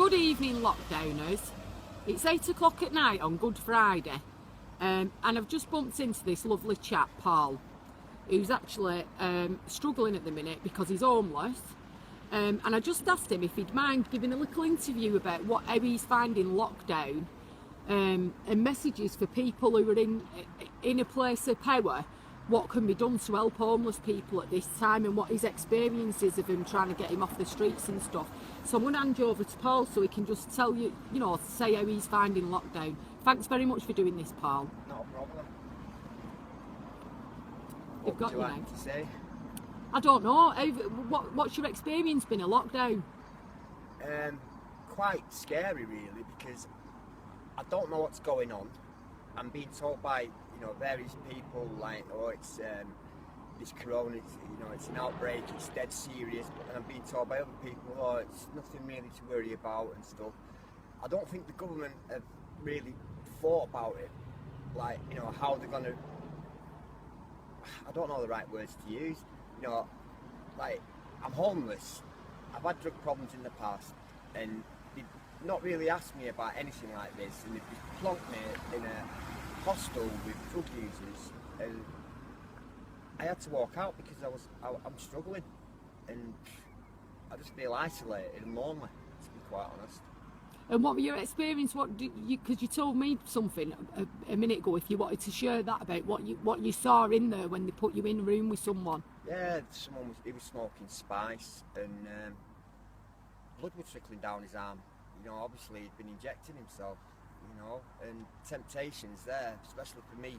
Good evening, lockdowners. It's 8 o'clock at night on Good Friday, and I've just bumped into this lovely chap, Paul, who's actually struggling at the minute because he's homeless. And I just asked him if he'd mind giving a little interview about how he's finding lockdown, and messages for people who are in a place of power, what can be done to help homeless people at this time, and what his experiences of him trying to get him off the streets and stuff. So I'm going to hand you over to Paul so he can just tell you, say how he's finding lockdown. Thanks very much for doing this, Paul. Not a problem. You've got your your name to say? I don't know. What's your experience been of lockdown? Quite scary, really, because I don't know what's going on. I'm being told by various people like, oh, it's this corona, it's an outbreak, it's dead serious. And I'm being told by other people, oh, it's nothing really to worry about and stuff. I don't think the government have really thought about it, like how they're gonna. I don't know the right words to use. Like, I'm homeless. I've had drug problems in the past, and they've not really asked me about anything like this, and they've just plonked me in a hostel with drug users, and I had to walk out because I'm struggling, and I just feel isolated and lonely, to be quite honest. And what were your experience? Because you told me something a minute ago. If you wanted to share that about what you saw in there when they put you in a room with someone. Yeah, he was smoking spice, and blood was trickling down his arm. Obviously he'd been injecting himself. And temptations there, especially for me,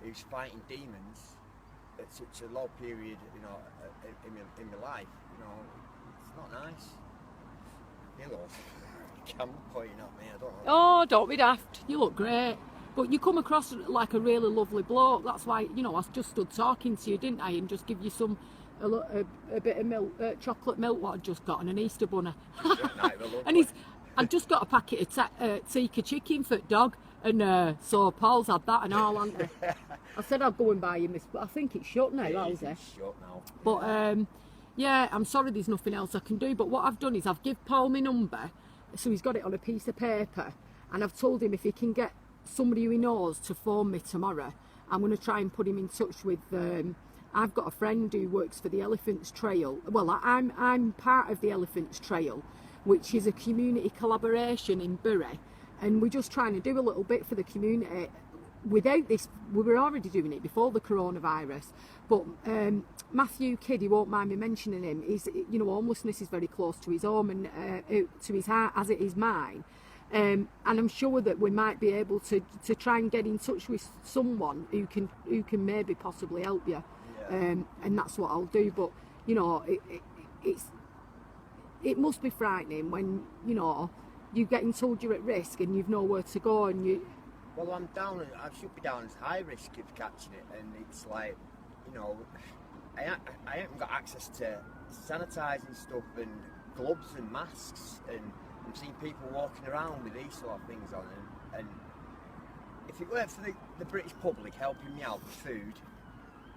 who's fighting demons at such a low period, in my life. It's not nice. Hello. Camera pointing at me, I don't know. Oh, don't be daft. You look great. But you come across like a really lovely bloke. That's why, I just stood talking to you, didn't I? And just give you a bit of milk, chocolate milk, what I'd just got, and an Easter bunny. And I'd just got a packet of tikka chicken for the dog. And so Paul's had that and all, hasn't he? I said I'd go and buy him this, but I think it's shut now, It's shut now. But, yeah, I'm sorry there's nothing else I can do. But what I've done is I've given Paul my number. So he's got it on a piece of paper, and I've told him if he can get somebody who he knows to phone me tomorrow, I'm going to try and put him in touch with. I've got a friend who works for the Elephants Trail. Well, I'm part of the Elephants Trail, which is a community collaboration in Bury, and we're just trying to do a little bit for the community. Without this, we were already doing it before the coronavirus, but Matthew Kidd, he won't mind me mentioning him, is, homelessness is very close to his home and to his heart as it is mine, and I'm sure that we might be able to try and get in touch with someone who can maybe possibly help you. Yeah. And that's what I'll do. But it must be frightening when you're getting told you're at risk and you've nowhere to go, and you. Well, I should be down as high risk of catching it, and it's like, I haven't got access to sanitising stuff and gloves and masks, and I'm seeing people walking around with these sort of things on, and if it weren't for the British public helping me out with food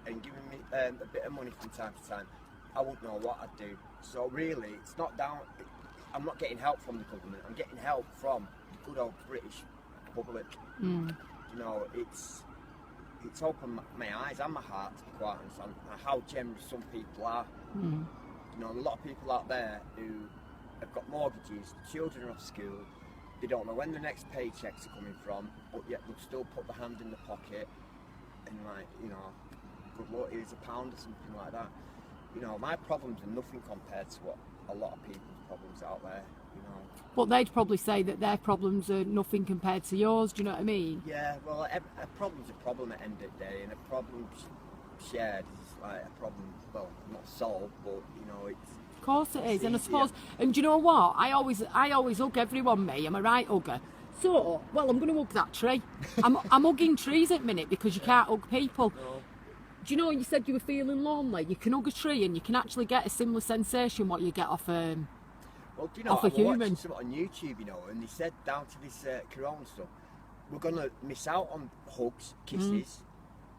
and giving me a bit of money from time to time, I wouldn't know what I'd do. So really, it's not down. I'm not getting help from the government. I'm getting help from the good old British public. It's opened my eyes and my heart, to be quite honest, on how generous some people are. A lot of people out there who have got mortgages, children are off school, they don't know when the next paychecks are coming from, but yet they'll still put the hand in the pocket and good luck, here's £1 or something like that. My problems are nothing compared to what a lot of people's problems out there. But they'd probably say that their problems are nothing compared to yours. Do you know what I mean? Yeah. Well, a problem's a problem at the end of the day, and a problem shared is like a problem. Well, not solved, but it's. Of course it is, and I easier. suppose. And do you know what? I always hug everyone. Me, I'm a right hugger. So, well, I'm going to hug that tree. I'm hugging trees at the minute because you can't hug people. No. Do you know, you said you were feeling lonely? You can hug a tree and you can actually get a similar sensation what you get off Well, do you off know, a I was watching human. something on YouTube, and they said down to this corona stuff, we're going to miss out on hugs, kisses,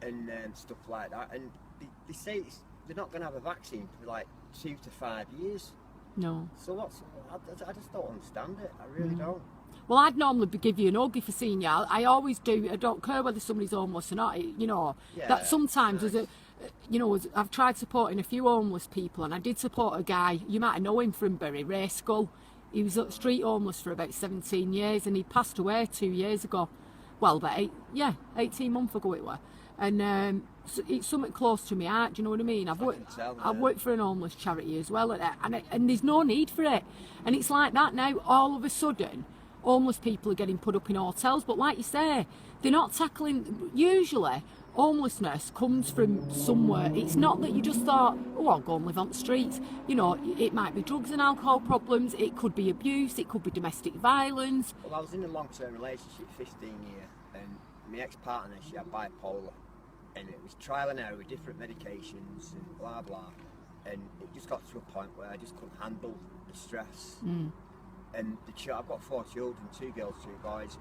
and stuff like that. And they say they're not going to have a vaccine for like 2 to 5 years. No. So what's? I just don't understand it. I really don't. Well, I'd normally give you an hug if I seen you. I always do. I don't care whether somebody's homeless or not. You know, Yeah, that sometimes nice. I've tried supporting a few homeless people, and I did support a guy. You might know him from Bury, Ray Skull. He was street homeless for about 17 years, and he passed away 2 years ago. Well, 18 months ago it were. And so it's something close to my heart. Do you know what I mean? I've can tell, I've yeah. worked for an homeless charity as well, and there's no need for it. And it's like that now. All of a sudden, homeless people are getting put up in hotels, but like you say, they're not tackling. Usually, homelessness comes from somewhere. It's not that you just thought, oh, I'll go and live on the streets. You know, it might be drugs and alcohol problems. It could be abuse. It could be domestic violence. Well, I was in a long-term relationship, 15 years, and my ex-partner, she had bipolar, and it was trial and error with different medications and blah blah, and it just got to a point where I just couldn't handle the stress. And I've got 4 children, 2 girls, 2 boys,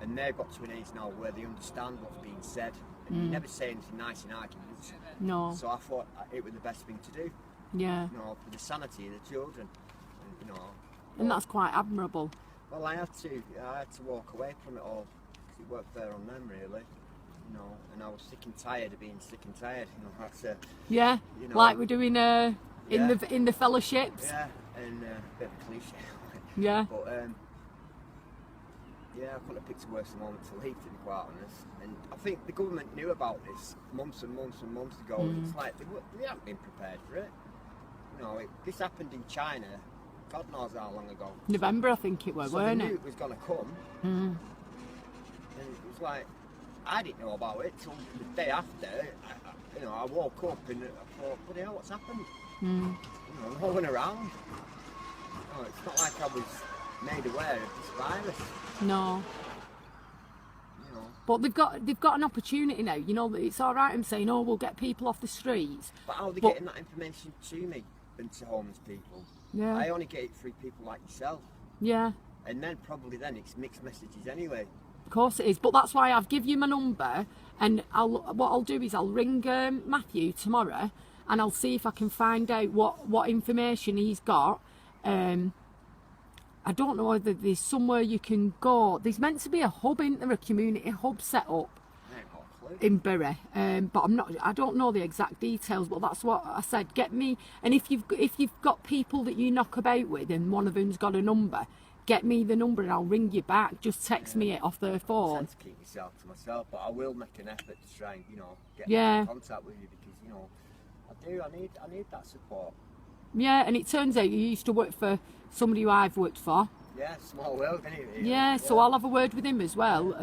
and they've got to an age now where they understand what's being said, and you never say anything nice in arguments. No. So I thought it was the best thing to do, Yeah. you know, for the sanity of the children, and, you know. And that's quite admirable. Well, I had to walk away from it all because it weren't fair on them, really. You know, and I was sick and tired of being sick and tired. You know, that's Yeah. you know, Like we're doing yeah. in the fellowships. yeah, and a bit of a cliche. Yeah. But yeah, I couldn't have picked a worse moment to leave, to be quite honest. And I think the government knew about this months and months and months ago. And it's like they haven't been prepared for it. You know, this happened in China. God knows how long ago. November, I think it was, So they weren't knew it? it was going to come. And it was like, I didn't know about it till the day after. I woke up and I thought, bloody hell, what's happened? You know, no one around. No, it's not like I was made aware of this virus. No. You know. But they've got an opportunity now. You know, it's all right. I'm saying, oh, we'll get people off the streets. But how are they But- getting that information to me and to homeless people? Yeah. I only get it through people like yourself. Yeah. And then probably it's mixed messages anyway. Of course it is, but that's why I've give you my number, and what I'll do is I'll ring Matthew tomorrow, and I'll see if I can find out what information he's got. I don't know whether there's somewhere you can go. There's meant to be a hub, isn't there, a community hub set up I ain't got a clue. in Bury, but I don't know the exact details, but that's what I said. Get me, and if you've got people that you knock about with, and one of them's got a number, get me the number and I'll ring you back. Just text me it off their I phone. tend to keep myself to myself, but I will make an effort to try and get Yeah. in contact with you because I need that support. Yeah, and it turns out you used to work for somebody who I've worked for. Yeah, small world, isn't it? Yeah, so I'll have a word with him as well.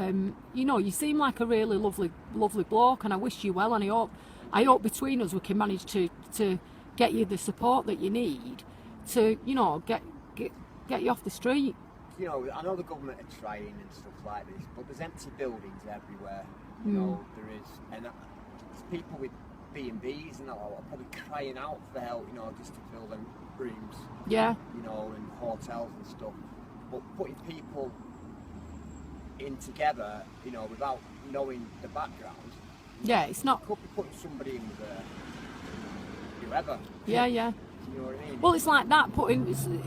You seem like a really lovely bloke, and I wish you well. And I hope between us we can manage to get you the support that you need to, get you off the street. You know, I know the government are trying and stuff like this, but there's empty buildings everywhere. You know, there is, and there's people with B&Bs and all, probably crying out for help. You know, just to fill them rooms. Yeah, You know, and hotels and stuff. But putting people in together, you know, without knowing the background, yeah, it's not. could be putting somebody in with whoever. Yeah. You know what I mean? Well, it's like that.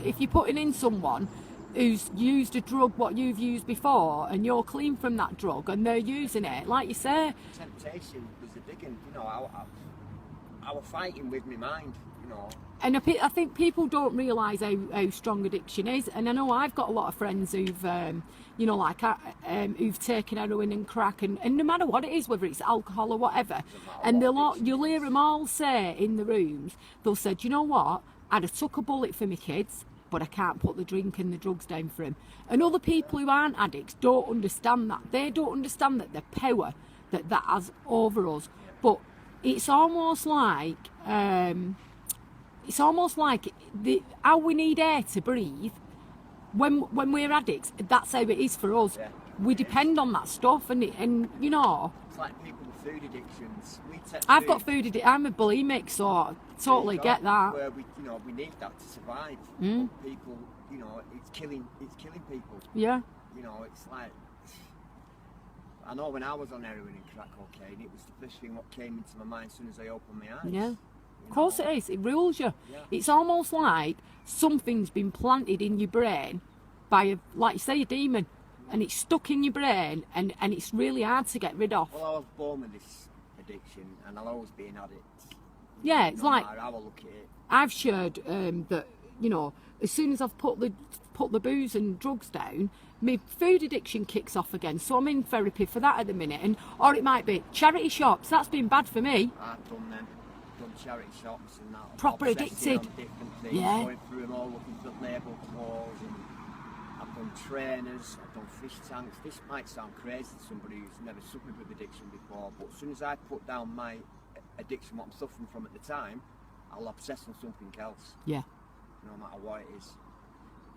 If you're putting in someone who's used a drug what you've used before, and you're clean from that drug, and they're using it, like you say. Temptation was a big one. You know, I was fighting with my mind. You know. And I think people don't realise how strong addiction is. And I know I've got a lot of friends who've, who've taken heroin and crack, and no matter what it is, whether it's alcohol or whatever, and you'll hear them all say in the rooms, they'll say, do you know what? I'd have took a bullet for my kids, but I can't put the drink and the drugs down for him. And other people who aren't addicts don't understand that. They don't understand that the power that has over us. But it's almost like how we need air to breathe. When we're addicts, that's how it is for us. Yeah. We depend on that stuff, and you know. It's like people with food addictions. I've got food addiction. I'm a bulimic, so I totally get that. Where we need that to survive. But people, you know, it's killing people. Yeah. You know, it's like, I know when I was on heroin and crack cocaine, it was the first thing what came into my mind as soon as I opened my eyes. Yeah. Of course it is. It rules you. Yeah. It's almost like something's been planted in your brain by, like you say, a demon, and it's stuck in your brain, and it's really hard to get rid of. Well, I was born with this addiction, and I'll always be an addict. Yeah, it's No like matter how I look at it. I've shared that, you know, as soon as I've put the booze and drugs down, my food addiction kicks off again. So I'm in therapy for that at the minute, or it might be charity shops. That's been bad for me. I've done them. Done charity shops and that. Proper obsessing addicted. on different things, Yeah. going through them all, looking for label clothes, and I've done trainers, I've done fish tanks. This might sound crazy to somebody who's never suffered with addiction before, but as soon as I put down my addiction, what I'm suffering from at the time, I'll obsess on something else, Yeah. no matter what it is.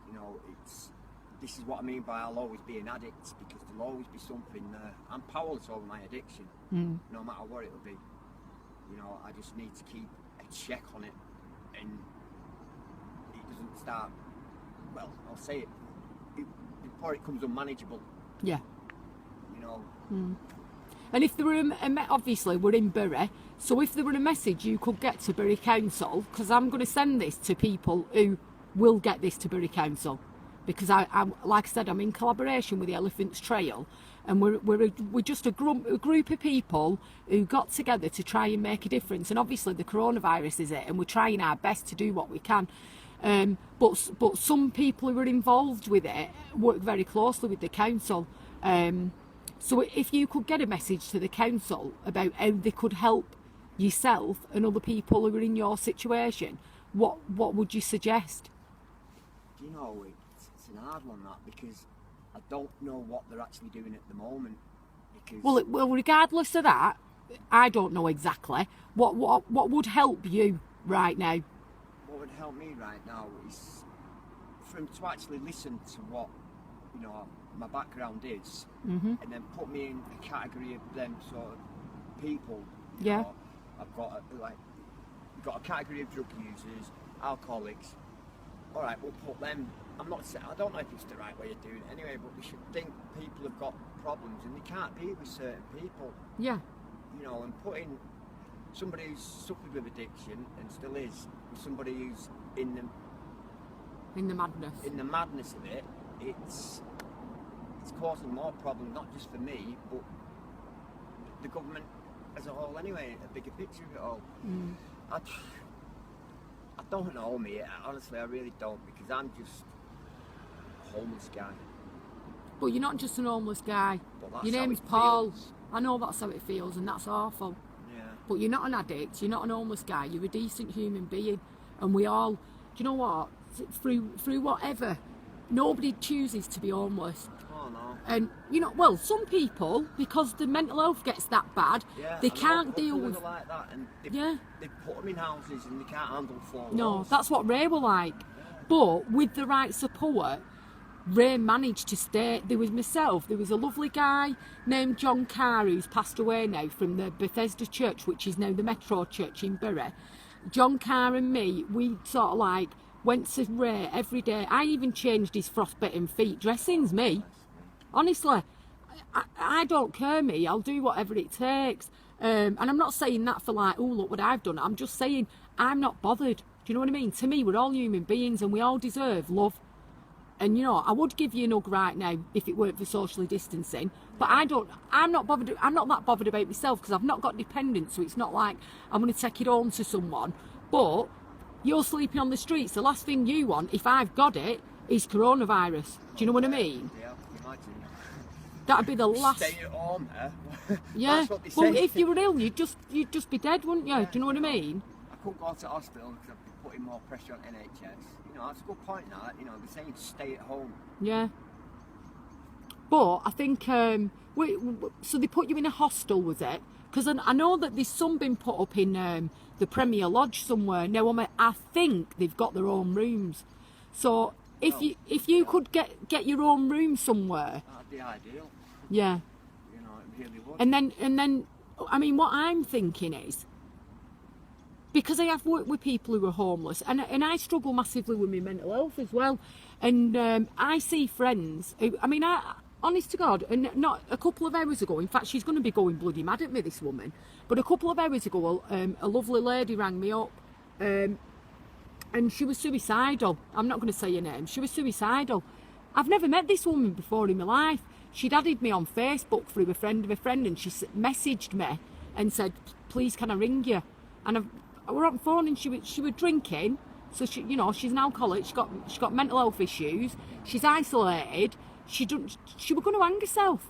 You know, this is what I mean by I'll always be an addict, because there'll always be something there. I'm powerless over my addiction, no matter what it'll be. You know, I just need to keep a check on it, and it doesn't start, well, I'll say it before it becomes unmanageable, Yeah. you know. And if there were obviously we're in Bury, so if there were a message you could get to Bury Council, because I'm going to send this to people who will get this to Bury Council, because I like I said, I'm in collaboration with the Elephants Trail, and we're just a group of people who got together to try and make a difference. And obviously the coronavirus is it, and we're trying our best to do what we can. But some people who are involved with it work very closely with the council. So if you could get a message to the council about how they could help yourself and other people who are in your situation, what would you suggest? You know, it's an hard one, that, because I don't know what they're actually doing at the moment. Because Well, regardless of that, I don't know exactly. What would help you right now? what would help me right now is for him to actually listen to what, you know, my background is, and then put me in a category of them sort of people. You Yeah. know, I've got got a category of drug users, alcoholics. All right, we'll put them. I'm not saying, I don't know if it's the right way of doing it anyway, but we should think people have got problems and they can't be with certain people. Yeah. You know, and putting somebody who's suffered with addiction and still is with somebody who's in In the madness. the madness of it, it's causing more problems, not just for me, but the government as a whole anyway, a bigger picture of it all. I don't know, mate. Honestly, I really don't, because I'm just a homeless guy. But you're not just an homeless guy. But that's Your how name's it Paul. feels. I know that's how it feels, and that's awful. Yeah. But you're not an addict, you're not an homeless guy, you're a decent human being. And we all, do you know what? Through whatever, nobody chooses to be homeless. Oh no. And, you know, well, some people, because the mental health gets that bad, Yeah. they I know can't other deal people with... are like that, and Yeah. they put them in houses and they can't handle four No, walls. that's what Ray were like. But with the right support, Ray managed to stay. There was myself, there was a lovely guy named John Carr who's passed away now from the Bethesda Church, which is now the Metro Church in Bury. John Carr and me, we sort of like went to Ray every day. I even changed his frostbitten feet dressings, me. Honestly, I don't care, me. I'll do whatever it takes. And I'm not saying that for like, oh, look what I've done. I'm just saying I'm not bothered. Do you know what I mean? To me, we're all human beings and we all deserve love. And, you know, I would give you a hug right now if it weren't for socially distancing. But I'm not bothered. I'm not that bothered about myself because I've not got dependents. So it's not like I'm going to take it home to someone. But you're sleeping on the streets. The last thing you want, if I've got it, is coronavirus. Do you know what I mean? Yeah, I can imagine. That'd be the last. Stay at home, Yeah. That's what they Well, say. if you were ill, you'd just be dead, wouldn't you? Do you know what I mean? I couldn't go to hospital because I'd be putting more pressure on NHS. You know, that's a good point now. You know, they're saying stay at home. Yeah. But I think so they put you in a hostel, was it? Because I know that there's some been put up in the Premier Lodge somewhere. Now I think they've got their own rooms. So if you could get your own room somewhere, That'd be ideal. yeah. You know, it really would. And then I mean, what I'm thinking is, because I have worked with people who are homeless, and I struggle massively with my mental health as well, and I see friends who, I mean, honest to God, and not a couple of hours ago, in fact, she's going to be going bloody mad at me, this woman, but a couple of hours ago, a lovely lady rang me up, and she was suicidal. I'm not going to say her name. She was suicidal. I've never met this woman before in my life. She'd added me on Facebook through a friend of a friend, and she messaged me and said, please can I ring you? And I were on the phone, and she was drinking, so she, you know, she's an alcoholic, she got mental health issues, she's isolated, she were going to hang herself.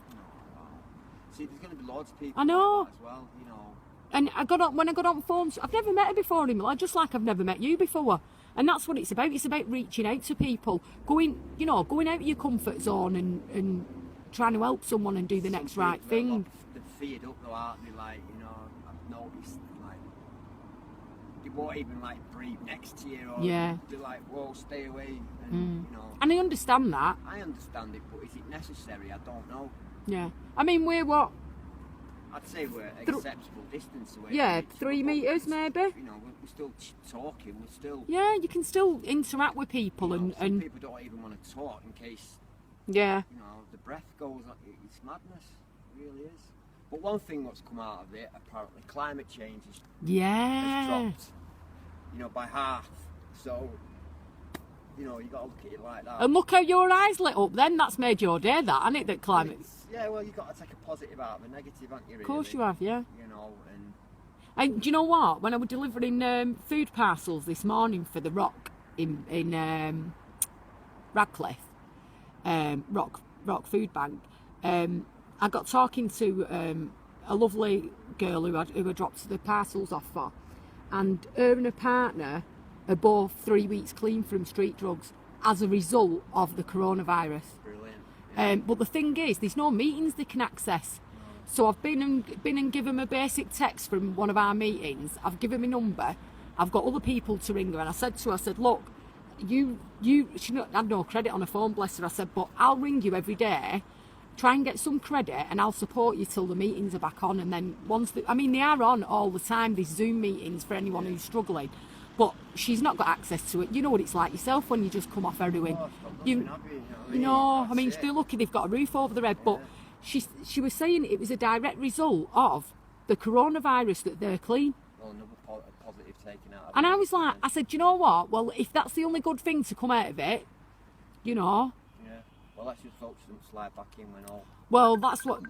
See, there's going to be loads of people I know. like that as well, you know. And when I got on the phone, I've never met her before in my life, just like I've never met you before. And that's what it's about. It's about reaching out to people, going out of your comfort zone and trying to help someone and do the next right thing. They're feared up though, aren't they? Like, you know, I've noticed, like, they won't even like breathe next to you, or Yeah. they're like, whoa, stay away, and you know. And I understand that. I understand it, but is it necessary? I don't know. Yeah. I mean, we're what? I'd say we're acceptable distance away. Yeah, from each 3 other, metres but maybe. You know, we're still talking. We're still. Yeah, you can still interact with people, You know, some and people don't even want to talk in case, yeah. you know, the breath goes. It's madness. It really is. But one thing that's come out of it, apparently, climate change has Yeah. dropped, you know, by half. So, you know, you got to look at it like that. And look how your eyes lit up then. That's made your day, that, hasn't it, that climate? Yeah, well, you got to take a positive out of a negative, haven't you? Really? Of course you have, yeah. You know, and And do you know what? When I was delivering food parcels this morning for the Rock in Radcliffe, Rock Food Bank, I got talking to a lovely girl who I dropped the parcels off for, and her and her partner are both 3 weeks clean from street drugs as a result of the coronavirus. brilliant. But the thing is, there's no meetings they can access. So I've been and given them a basic text from one of our meetings. I've given my number. I've got other people to ring her, and I said to her, look, she had no credit on her phone, bless her. I said, but I'll ring you every day, try and get some credit, and I'll support you till the meetings are back on. And then they are on all the time, these Zoom meetings for anyone who's struggling. But she's not got access to it. You know what it's like yourself when you just come off heroin. They're lucky they've got a roof over their head. But she was saying it was a direct result of the coronavirus that they're clean. Well, another positive taken out of And it. I was like, I said, do you know what? Well, if that's the only good thing to come out of it, you know. Yeah. Well, let's just hope she doesn't slide back in when all. Well, that's what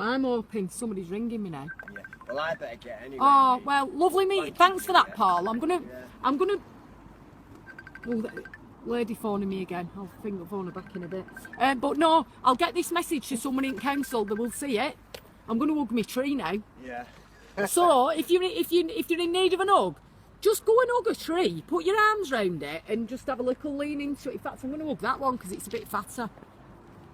I'm hoping. Somebody's ringing me now. Yeah. Well, I better get anyway. Oh, mate. well, lovely meeting. Thanks for that, Paul. I'm gonna. Oh, the lady phoning me again. I'll think I'll phone her back in a bit. But no, I'll get this message to someone in council that will see it. I'm gonna hug my tree now. Yeah. So if you're in need of an hug, just go and hug a tree. Put your arms round it and just have a little lean into it. In fact, I'm gonna hug that one because it's a bit fatter.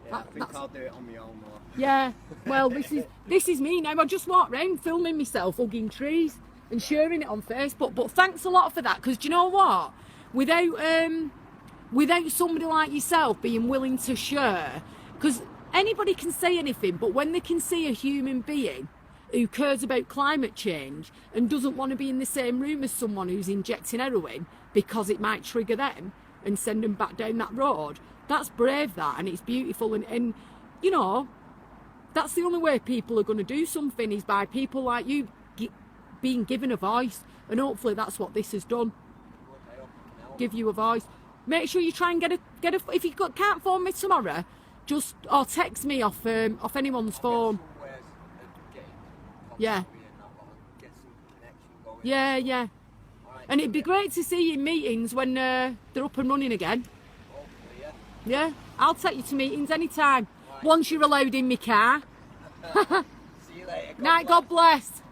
Yeah, I think I'll do it on my own more. Yeah, well, this is me now. I just walk around filming myself hugging trees and sharing it on Facebook. But thanks a lot for that, because do you know what? Without somebody like yourself being willing to share, because anybody can say anything, but when they can see a human being who cares about climate change and doesn't want to be in the same room as someone who's injecting heroin because it might trigger them and send them back down that road, that's brave, that, and it's beautiful. And you know, that's the only way people are going to do something, is by people like you being given a voice, and hopefully that's what this has done. Give you a voice. Make sure you try and get a. If you can't phone me tomorrow, or text me off anyone's phone. Yeah. Yeah, yeah. And it'd be great to see you in meetings when they're up and running again. Yeah, I'll take you to meetings anytime. Once you're allowed in my car. See you later. Night, God bless.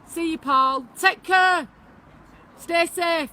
See you, Paul. Take care. Stay safe.